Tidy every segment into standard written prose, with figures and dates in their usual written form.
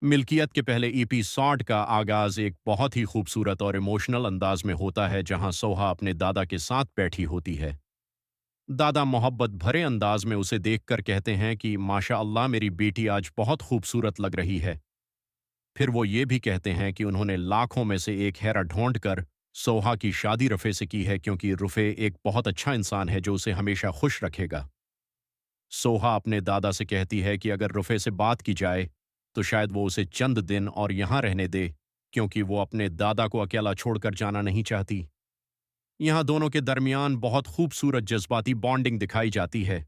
मिल्कियत के पहले एपिसोड का आगाज एक बहुत ही खूबसूरत और इमोशनल अंदाज में होता है जहां सोहा अपने दादा के साथ बैठी होती है। दादा मोहब्बत भरे अंदाज में उसे देखकर कहते हैं कि माशा अल्लाह मेरी बेटी आज बहुत खूबसूरत लग रही है। फिर वो ये भी कहते हैं कि उन्होंने लाखों में से एक हेरा ढूंढ कर सोहा की शादी रफ़े से की है क्योंकि रुफ़े एक बहुत अच्छा इंसान है जो उसे हमेशा खुश रखेगा। सोहा अपने दादा से कहती है कि अगर रुफ़े से बात की जाए तो शायद वो उसे चंद दिन और यहाँ रहने दे क्योंकि वो अपने दादा को अकेला छोड़कर जाना नहीं चाहती। यहाँ दोनों के दरमियान बहुत खूबसूरत जज्बाती बॉन्डिंग दिखाई जाती है।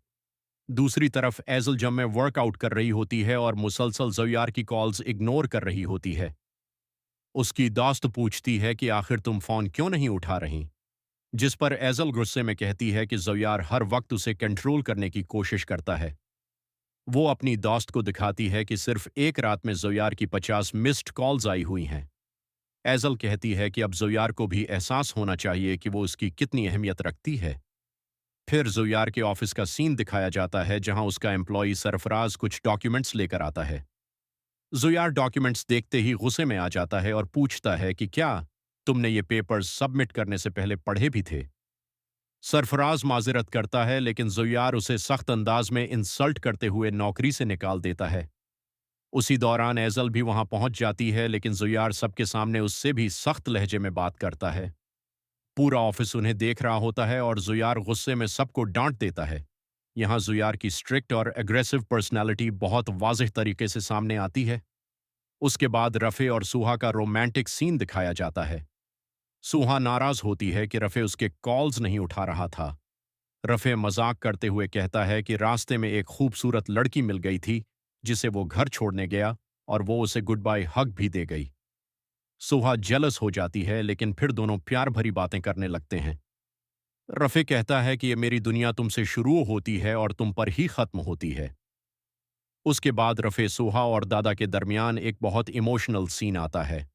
दूसरी तरफ एजल जब में वर्कआउट कर रही होती है और मुसलसल ज़ोयार की कॉल्स इग्नोर कर रही होती है। उसकी दोस्त पूछती है कि आखिर तुम फ़ोन क्यों नहीं उठा रही, जिस पर एजल गुस्से में कहती है कि ज़ोयार हर वक्त उसे कंट्रोल करने की कोशिश करता है। वो अपनी दोस्त को दिखाती है कि सिर्फ एक रात में ज़ोयार की 50 मिस्ड कॉल्स आई हुई हैं। एजल कहती है कि अब ज़ोयार को भी एहसास होना चाहिए कि वो उसकी कितनी अहमियत रखती है। फिर ज़ोयार के ऑफिस का सीन दिखाया जाता है जहां उसका एम्प्लॉई सरफराज कुछ डॉक्यूमेंट्स लेकर आता है। ज़ोयार डॉक्यूमेंट्स देखते ही गुस्से में आ जाता है और पूछता है कि क्या तुमने ये पेपर्स सबमिट करने से पहले पढ़े भी थे। सरफराज माजरत करता है लेकिन ज़ोयार उसे सख्त अंदाज में इंसल्ट करते हुए नौकरी से निकाल देता है। उसी दौरान एजल भी वहां पहुंच जाती है लेकिन ज़ुयार सबके सामने उससे भी सख्त लहजे में बात करता है। पूरा ऑफिस उन्हें देख रहा होता है और ज़ुयार गुस्से में सबको डांट देता है। यहाँ ज़ुयार की स्ट्रिक्ट और एग्रेसिव पर्सनैलिटी बहुत वाज़ेह तरीके से सामने आती है। उसके बाद रफ़े और सुहा का रोमांटिक सीन दिखाया जाता है। सुहा नाराज़ होती है कि रफ़े उसके कॉल्स नहीं उठा रहा था। रफ़े मजाक करते हुए कहता है कि रास्ते में एक खूबसूरत लड़की मिल गई थी जिसे वो घर छोड़ने गया और वो उसे गुड बाय हग भी दे गई। सुहा जेलस हो जाती है लेकिन फिर दोनों प्यार भरी बातें करने लगते हैं। रफ़े कहता है कि ये मेरी दुनिया तुमसे शुरू होती है और तुम पर ही खत्म होती है। उसके बाद रफ़े सुहा और दादा के दरमियान एक बहुत इमोशनल सीन आता है।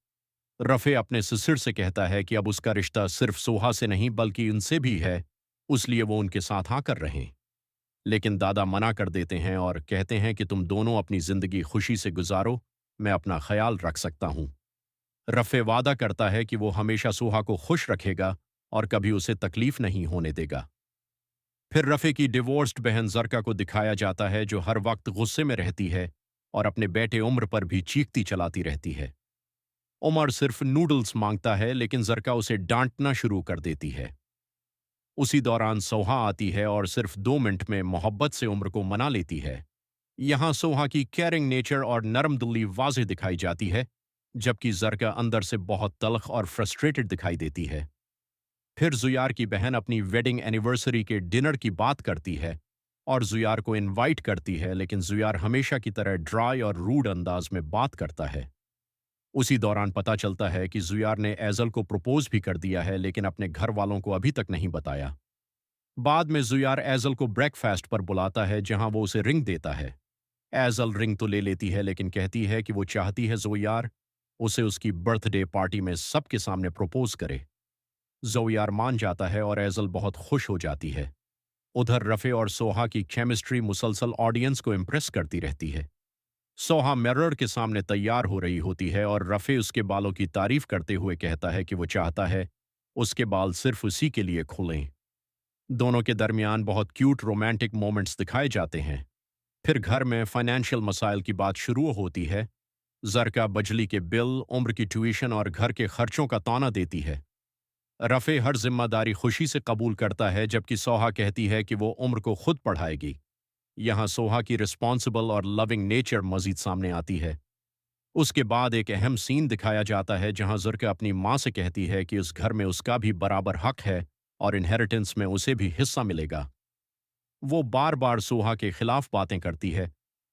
रफ़े अपने ससुर से कहता है कि अब उसका रिश्ता सिर्फ सुहा से नहीं बल्कि उनसे भी है, उसलिए वो उनके साथ आकर रहें। लेकिन दादा मना कर देते हैं और कहते हैं कि तुम दोनों अपनी जिंदगी खुशी से गुजारो, मैं अपना ख्याल रख सकता हूं। रफ़े वादा करता है कि वो हमेशा सुहा को खुश रखेगा और कभी उसे तकलीफ नहीं होने देगा। फिर रफ़े की डिवोर्स्ड बहन जरका को दिखाया जाता है जो हर वक्त गुस्से में रहती है और अपने बेटे उम्र पर भी चीखती चलाती रहती है। उमर सिर्फ नूडल्स मांगता है लेकिन जरका उसे डांटना शुरू कर देती है। उसी दौरान सोहा आती है और सिर्फ 2 मिनट में मोहब्बत से उम्र को मना लेती है। यहाँ सोहा की केयरिंग नेचर और नरम दिली वाज़ेह दिखाई जाती है, जबकि जरका अंदर से बहुत तल्ख और फ्रस्ट्रेटेड दिखाई देती है। फिर जुयार की बहन अपनी वेडिंग एनिवर्सरी के डिनर की बात करती है और जुयार को इनवाइट करती है लेकिन जुयार हमेशा की तरह ड्राई और रूड अंदाज में बात करता है। उसी दौरान पता चलता है कि जुयार ने एजल को प्रपोज भी कर दिया है लेकिन अपने घर वालों को अभी तक नहीं बताया। बाद में जुयार एजल को ब्रेकफास्ट पर बुलाता है जहां वो उसे रिंग देता है। एजल रिंग तो ले लेती है लेकिन कहती है कि वो चाहती है जोयार उसे उसकी बर्थडे पार्टी में सबके सामने प्रपोज करे। जोयार मान जाता है और एजल बहुत खुश हो जाती है। उधर रफ़े और सोहा की केमिस्ट्री मुसलसल ऑडियंस को इम्प्रेस करती रहती है। सोहा मिरर के सामने तैयार हो रही होती है और रफ़े उसके बालों की तारीफ करते हुए कहता है कि वो चाहता है उसके बाल सिर्फ उसी के लिए खुलें। दोनों के दरमियान बहुत क्यूट रोमांटिक मोमेंट्स दिखाए जाते हैं। फिर घर में फाइनेंशियल मसाइल की बात शुरू होती है। जरका बिजली के बिल, उम्र की ट्यूशन और घर के खर्चों का ताना देती है। रफ़े हर जिम्मेदारी खुशी से कबूल करता है जबकि सोहा कहती है कि वो उम्र को खुद पढ़ाएगी। यहाँ सोहा की रिस्पॉन्सिबल और लविंग नेचर मजीद सामने आती है। उसके बाद एक अहम सीन दिखाया जाता है जहाँ जुर्का अपनी माँ से कहती है कि उस घर में उसका भी बराबर हक है और इनहेरिटेंस में उसे भी हिस्सा मिलेगा। वो बार बार सोहा के खिलाफ बातें करती है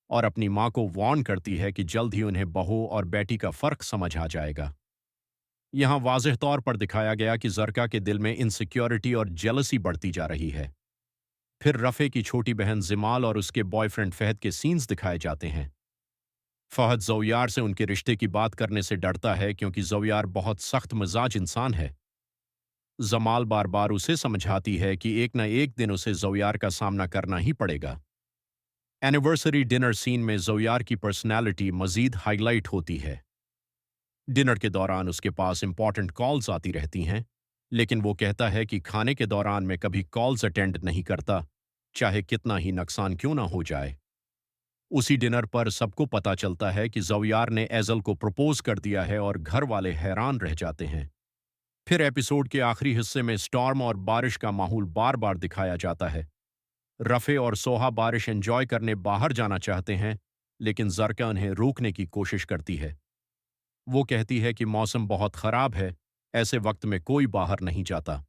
और अपनी माँ को वार्न करती है कि जल्द ही उन्हें बहू और बेटी का फर्क समझ आ जाएगा। यहाँ वाज़ेह तौर पर दिखाया गया कि जरका के दिल में इनसिक्योरिटी और जेलसी बढ़ती जा रही है। फिर रफ़े की छोटी बहन जिमाल और उसके बॉयफ्रेंड फहद के सीन्स दिखाए जाते हैं। फहद ज़ोयार से उनके रिश्ते की बात करने से डरता है क्योंकि ज़ोयार बहुत सख्त मिजाज इंसान है। जमाल बार बार उसे समझाती है कि एक न एक दिन उसे ज़ोयार का सामना करना ही पड़ेगा। एनिवर्सरी डिनर सीन में ज़ोयार की पर्सनैलिटी मज़ीद हाईलाइट होती है। डिनर के दौरान उसके पास इंपॉर्टेंट कॉल्स आती रहती हैं, लेकिन वो कहता है कि खाने के दौरान मैं कभी कॉल्स अटेंड नहीं करता, चाहे कितना ही नुकसान क्यों ना हो जाए। उसी डिनर पर सबको पता चलता है कि ज़ोयार ने एज़ल को प्रपोज कर दिया है और घर वाले हैरान रह जाते हैं। फिर एपिसोड के आखिरी हिस्से में स्टॉर्म और बारिश का माहौल बार बार दिखाया जाता है। रफ़े और सोहा बारिश एंजॉय करने बाहर जाना चाहते हैं, लेकिन जरका उन्हें रोकने की कोशिश करती है। वो कहती है कि मौसम बहुत खराब है, ऐसे वक्त में कोई बाहर नहीं जाता।